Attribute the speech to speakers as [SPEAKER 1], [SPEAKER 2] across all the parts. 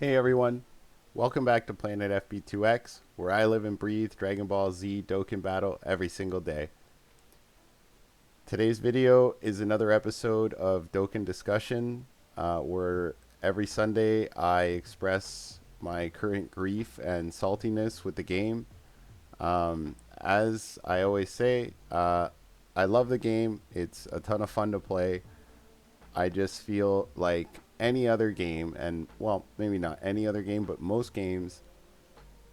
[SPEAKER 1] Hey everyone, welcome back to Planet FB2X, where I live and breathe Dragon Ball Z Dokkan Battle every single day. Today's video is another episode of Dokkan Discussion, where every Sunday I express my current grief and saltiness with the game. As I always say, I love the game. It's a ton of fun to play. I just feel like any other game, and well, maybe not any other game, but most games,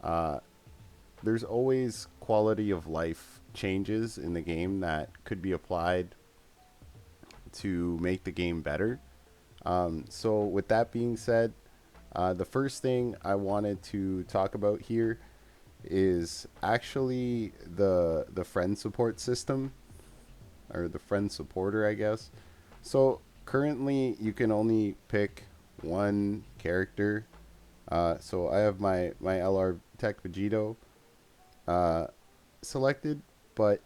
[SPEAKER 1] uh, there's always quality of life changes in the game that could be applied to make the game better. So, with that being said, the first thing I wanted to talk about here is actually the friend support system, or the friend supporter, I guess. So currently, you can only pick one character. So I have my LR Tech Vegito uh, selected, but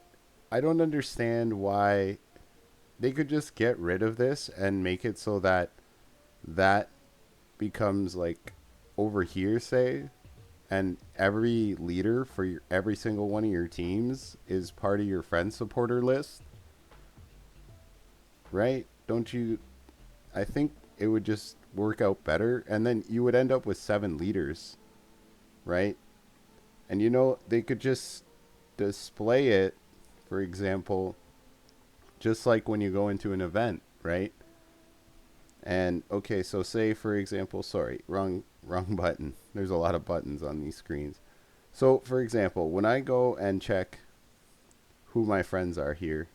[SPEAKER 1] I don't understand why they could just get rid of this and make it so that that becomes like over here, say, and every leader for every single one of your teams is part of your friend supporter list, right? Don't you? I think it would just work out better, and then you would end up with 7 leaders, right? And they could just display it, for example, just like when you go into an event, right? And okay, so say for example, sorry, wrong button. There's a lot of buttons on these screens. So for example, when I go and check who my friends are here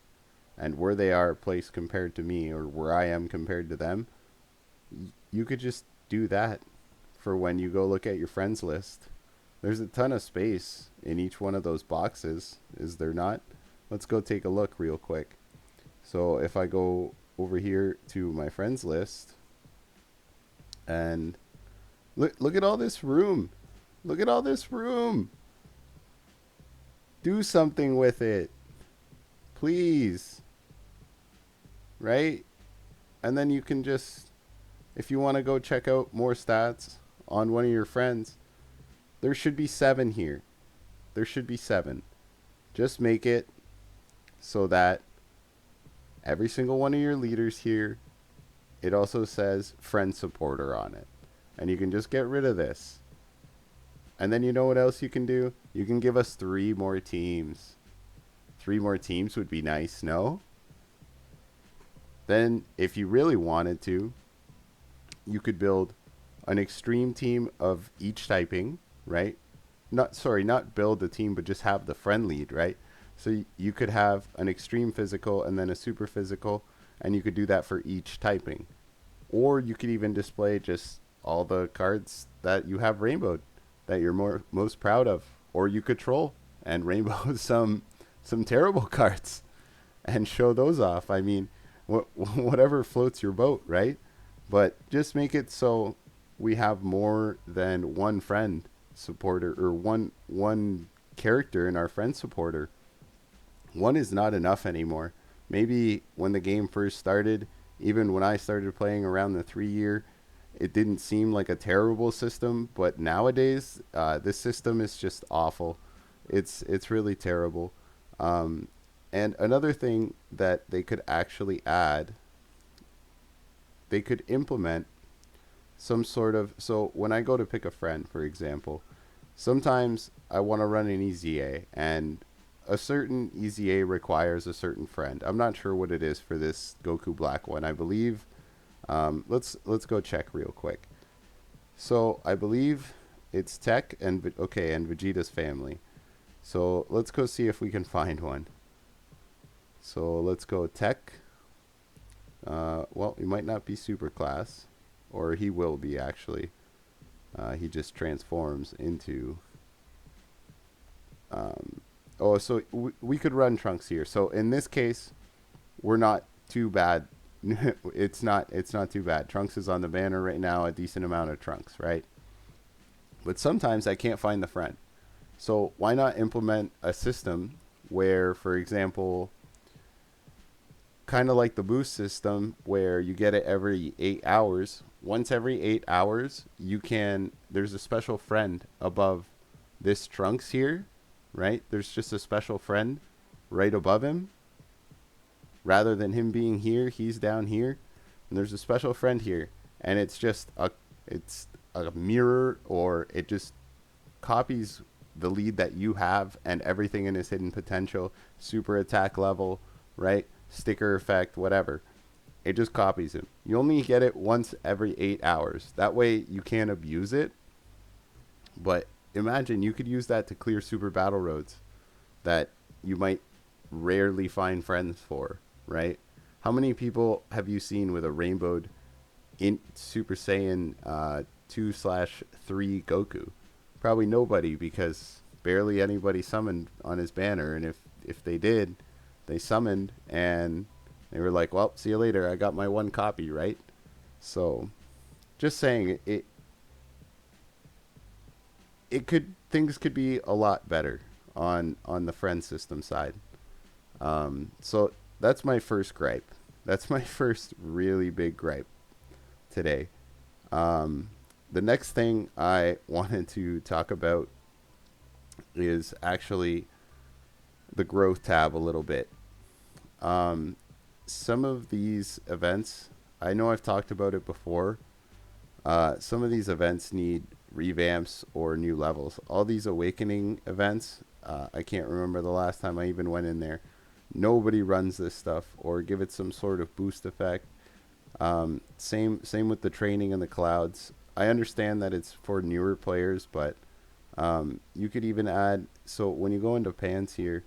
[SPEAKER 1] and where they are placed compared to me, or where I am compared to them, you could just do that for when you go look at your friends list. There's a ton of space in each one of those boxes, is there not? Let's go take a look real quick. So if I go over here to my friends list and look at all this room. Look at all this room. Do something with it. Please. Right? And then you can just, if you want to go check out more stats on one of your friends, there should be 7 here. There should be 7. Just make it so that every single one of your leaders here, it also says friend supporter on it. And you can just get rid of this. And then you know what else you can do? You can give us 3 more teams. 3 more teams would be nice, no? Then, if you really wanted to, you could build an extreme team of each typing, right? Not build the team, but just have the friend lead, right? So you could have an extreme physical and then a super physical, and you could do that for each typing. Or you could even display just all the cards that you have rainbowed that you're most proud of. Or you could troll and rainbow some terrible cards and show those off. I mean, whatever floats your boat, right? But just make it so we have more than one friend supporter, or one character in our friend supporter. One is not enough anymore. Maybe when the game first started, even when I started playing around the 3 year, it didn't seem like a terrible system. But nowadays, this system is just awful. It's really terrible. Um, and another thing that they could actually add, they could implement some sort of, so when I go to pick a friend, for example, sometimes I want to run an EZA, and a certain EZA requires a certain friend. I'm not sure what it is for this Goku Black one. I believe, let's go check real quick. So I believe it's Tech and okay, and Vegeta's family. So let's go see if we can find one. So let's go Tech. Well, he might not be super class, or he will be actually. He just transforms into. Oh, so we could run Trunks here. So in this case, we're not too bad. It's not too bad. Trunks is on the banner right now, a decent amount of Trunks, right? But sometimes I can't find the friend. So why not implement a system where, for example, kind of like the boost system where you get it every 8 hours. Once every 8 hours, there's a special friend above this trunks here, right? There's just a special friend right above him. Rather than him being here, he's down here. And there's a special friend here. And it's a mirror, or it just copies the lead that you have and everything in his hidden potential, super attack level, right? Sticker effect, whatever. It just copies him. You only get it once every 8 hours. That way you can't abuse it. But imagine you could use that to clear super battle roads that you might rarely find friends for, right? How many people have you seen with a rainbowed in Super Saiyan 2/3 Goku? Probably nobody, because barely anybody summoned on his banner. And if they did, they summoned and they were like, well, see you later. I got my one copy, right? So just saying, things could be a lot better on the friend system side. So that's my first gripe. That's my first really big gripe today. The next thing I wanted to talk about is actually the growth tab a little bit. Some of these events, I know I've talked about it before. Some of these events need revamps or new levels. All these awakening events, I can't remember the last time I even went in there. Nobody runs this stuff or give it some sort of boost effect. Same with the training in the clouds. I understand that it's for newer players, but you could even add. So when you go into pants here,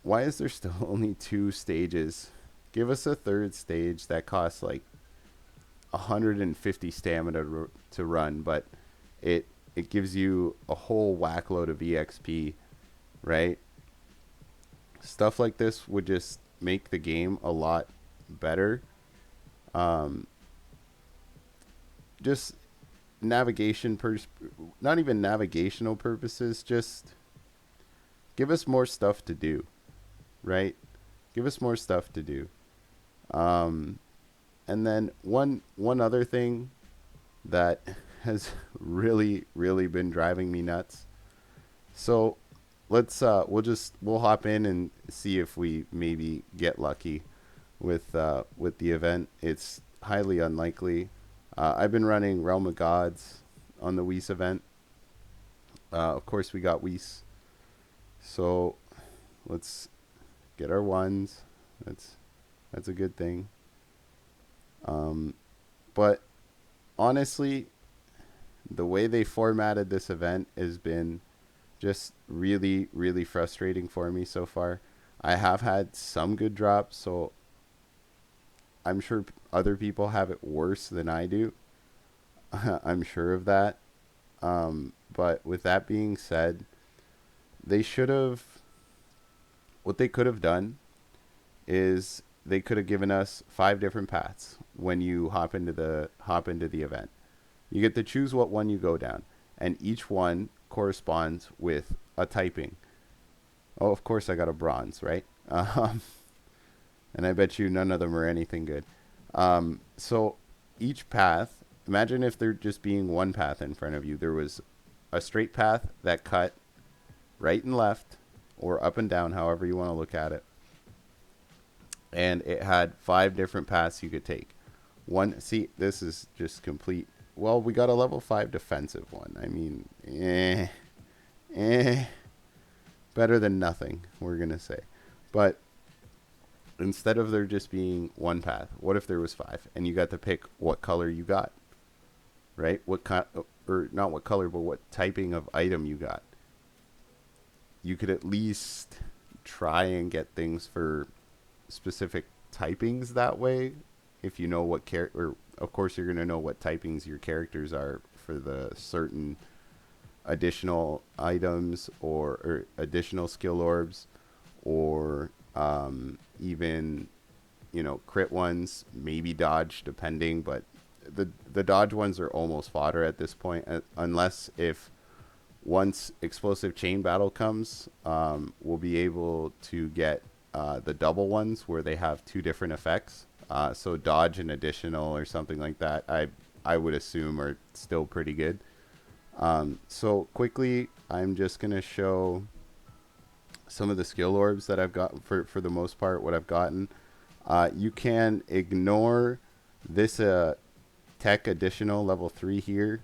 [SPEAKER 1] why is there still only 2 stages? Give us a third stage that costs like 150 stamina to run, but it gives you a whole whack load of EXP, right? Stuff like this would just make the game a lot better. Just not even navigational purposes, just give us more stuff to do, right? Give us more stuff to do. And then one other thing that has really been driving me nuts. So we'll hop in and see if we maybe get lucky with the event. It's highly unlikely. I've been running Realm of Gods on the Whis event. Of course, we got Whis. So let's get our ones. That's a good thing. But honestly, the way they formatted this event has been just really frustrating for me so far. I have had some good drops, so I'm sure other people have it worse than I do. I'm sure of that. But with that being said, what they could have done is they could have given us 5 different paths when you hop into the event. You get to choose what one you go down, and each one corresponds with a typing. Oh, of course I got a bronze, right? And I bet you none of them are anything good. So each path, imagine if there just being one path in front of you. There was a straight path that cut right and left, or up and down, however you want to look at it. And it had 5 different paths you could take. This is just complete. Well, we got a level 5 defensive one. I mean, better than nothing, we're going to say. But instead of there just being one path, what if there was 5 and you got to pick what color you got, right? Or not what color, but what typing of item you got. You could at least try and get things for specific typings that way. If you know what or of course you're going to know what typings your characters are for the certain additional items or additional skill orbs, or even crit ones, maybe dodge, depending. But the dodge ones are almost fodder at this point, unless if once explosive chain battle comes, we'll be able to get the double ones where they have two different effects. So dodge and additional or something like that, I would assume are still pretty good. So quickly, I'm just going to show some of the skill orbs that I've got for the most part, what I've gotten. You can ignore this tech additional level 3 here.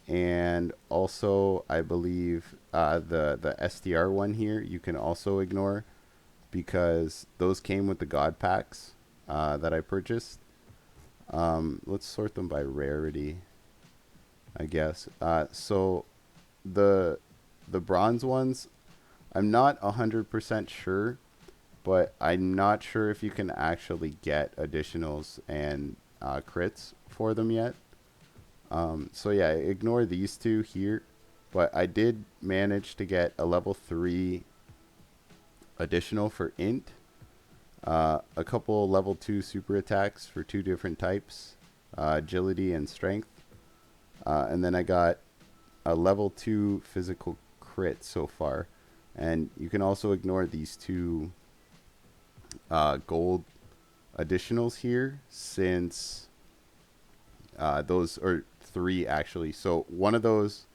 [SPEAKER 1] And also, I believe the STR one here, you can also ignore because those came with the God packs that I purchased. Let's sort them by rarity, I guess. So the bronze ones, I'm not 100% sure, but I'm not sure if you can actually get additionals and crits for them yet. So yeah, ignore these two here, but I did manage to get a level 3 additional for int, a couple level 2 super attacks for 2 different types, agility and strength, and then I got a level 2 physical crit so far. And you can also ignore these 2 gold additionals here, since those are 3 actually. So one of those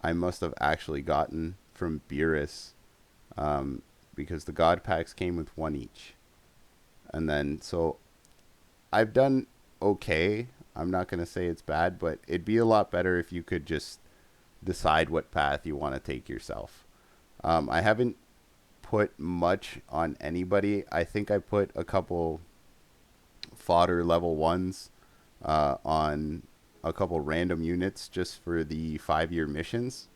[SPEAKER 1] I must have actually gotten from Beerus, because the God packs came with 1 each. And then, so I've done okay. I'm not going to say it's bad, but it'd be a lot better if you could just decide what path you want to take yourself. I haven't put much on anybody. I think I put a couple fodder level 1s on a couple random units just for the 5-year missions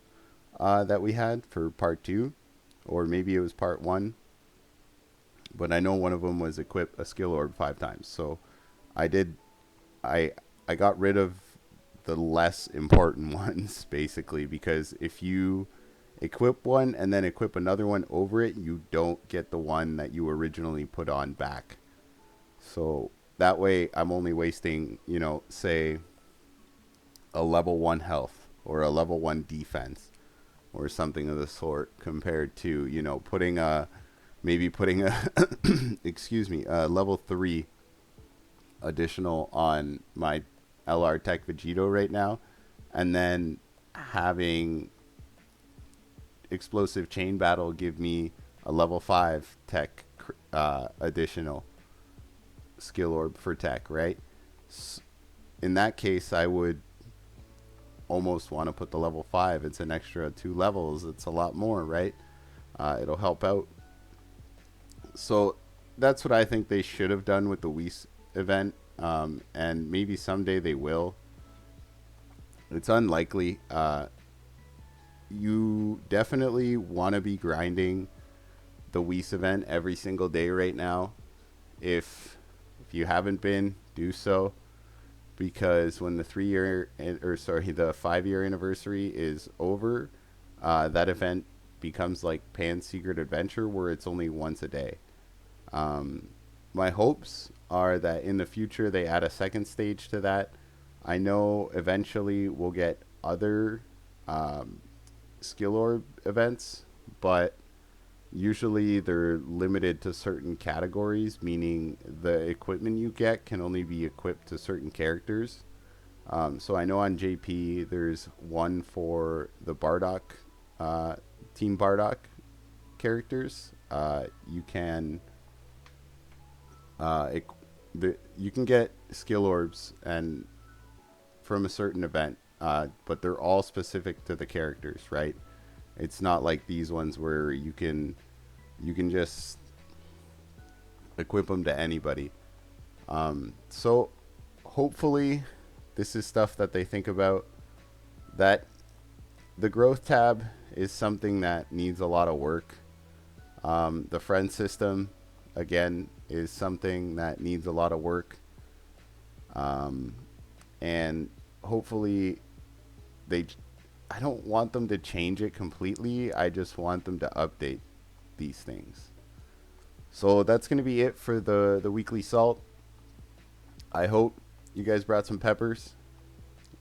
[SPEAKER 1] that we had for part 2, or maybe it was part 1, but I know one of them was equip a skill orb 5 times. So I got rid of the less important ones basically, because if you equip one and then equip another one over it, you don't get the one that you originally put on back. So that way I'm only wasting, say a level 1 health or a level 1 defense or something of the sort, compared to, putting a excuse me, a level 3 additional on my LR Tech Vegito right now, and then having Explosive Chain Battle give me a level 5 tech additional skill orb for tech, right? In that case, I would almost want to put the level 5. It's an extra 2 levels. It's a lot more, right? It'll help out. So that's what I think they should have done with the Whis event, and maybe someday they will. It's unlikely. You definitely want to be grinding the Whis event every single day right now. If you haven't been, do so, because when the 5-year anniversary is over, that event becomes like Pan's Secret Adventure, where it's only once a day. My hopes are that in the future they add a second stage to that. I know eventually we'll get other skill orb events, but usually they're limited to certain categories, meaning the equipment you get can only be equipped to certain characters. So I know on JP there's one for the Bardock, Team Bardock characters. You can get skill orbs and from a certain event, but they're all specific to the characters, right? It's not like these ones where you can just equip them to anybody. So hopefully this is stuff that they think about. That the growth tab is something that needs a lot of work. The friend system, again, is something that needs a lot of work. And hopefully I don't want them to change it completely. I just want them to update these things. So that's going to be it for the weekly salt. I hope you guys brought some peppers.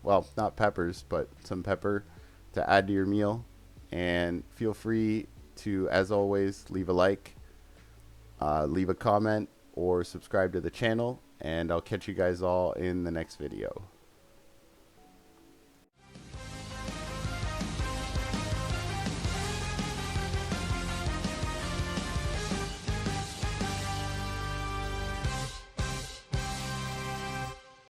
[SPEAKER 1] Well, not peppers, but some pepper to add to your meal. And feel free to, as always, leave a like. leave a comment or subscribe to the channel, and I'll catch you guys all in the next video.